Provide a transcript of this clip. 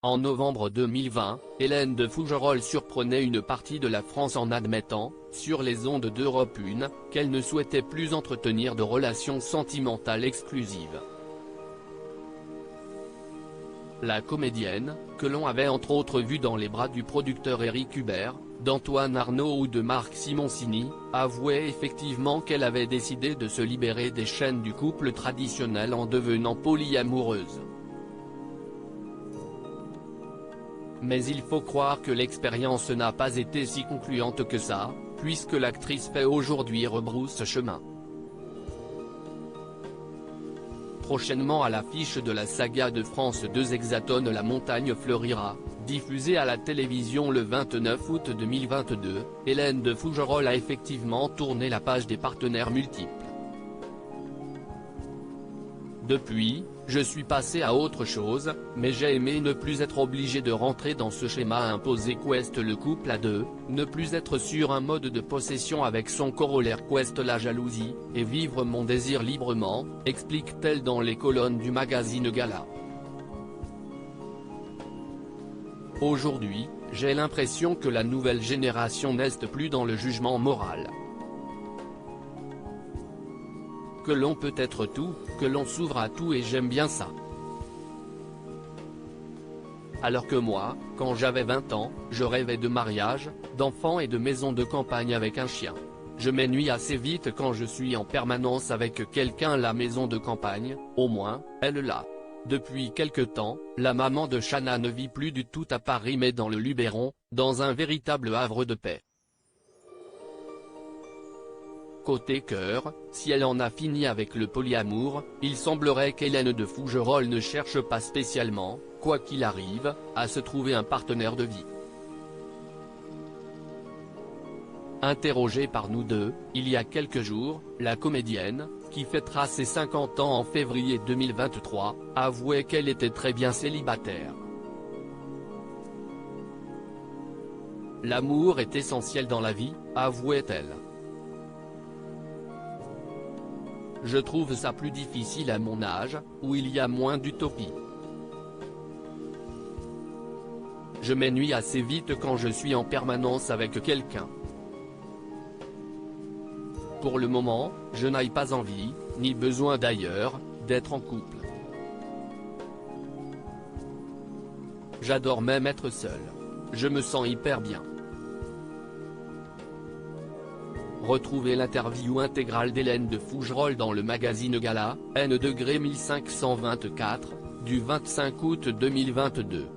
En novembre 2020, Hélène de Fougerolles surprenait une partie de la France en admettant, sur les ondes d'Europe 1, qu'elle ne souhaitait plus entretenir de relations sentimentales exclusives. La comédienne, que l'on avait entre autres vue dans les bras du producteur Éric Hubert, d'Antoine Arnaud ou de Marc Simoncini, avouait effectivement qu'elle avait décidé de se libérer des chaînes du couple traditionnel en devenant polyamoureuse. Mais il faut croire que l'expérience n'a pas été si concluante que ça, puisque l'actrice fait aujourd'hui rebrousse chemin. Prochainement à l'affiche de la saga de France 2 Hexatone La montagne fleurira, diffusée à la télévision le 29 août 2022, Hélène de Fougerolles a effectivement tourné la page des partenaires multiples. Depuis, je suis passé à autre chose, mais j'ai aimé ne plus être obligé de rentrer dans ce schéma imposé qu'est le couple à deux, ne plus être sur un mode de possession avec son corollaire qu'est la jalousie, et vivre mon désir librement, explique-t-elle dans les colonnes du magazine Gala. Aujourd'hui, j'ai l'impression que la nouvelle génération n'est plus dans le jugement moral. Que l'on peut être tout, que l'on s'ouvre à tout et j'aime bien ça. Alors que moi, quand j'avais 20 ans, je rêvais de mariage, d'enfants et de maison de campagne avec un chien. Je m'ennuie assez vite quand je suis en permanence avec quelqu'un. La maison de campagne, au moins, elle l'a. Depuis quelque temps, la maman de Shanna ne vit plus du tout à Paris mais dans le Luberon, dans un véritable havre de paix. Côté cœur, si elle en a fini avec le polyamour, il semblerait qu'Hélène de Fougerolles ne cherche pas spécialement, quoi qu'il arrive, à se trouver un partenaire de vie. Interrogée par Nous Deux, il y a quelques jours, la comédienne, qui fêtera ses 50 ans en février 2023, avouait qu'elle était très bien célibataire. L'amour est essentiel dans la vie, avouait-elle. Je trouve ça plus difficile à mon âge, où il y a moins d'utopie. Je m'ennuie assez vite quand je suis en permanence avec quelqu'un. Pour le moment, je n'ai pas envie, ni besoin d'ailleurs, d'être en couple. J'adore même être seul. Je me sens hyper bien. Retrouvez l'interview intégrale d'Hélène de Fougerolles dans le magazine Gala, N°1524, du 25 août 2022.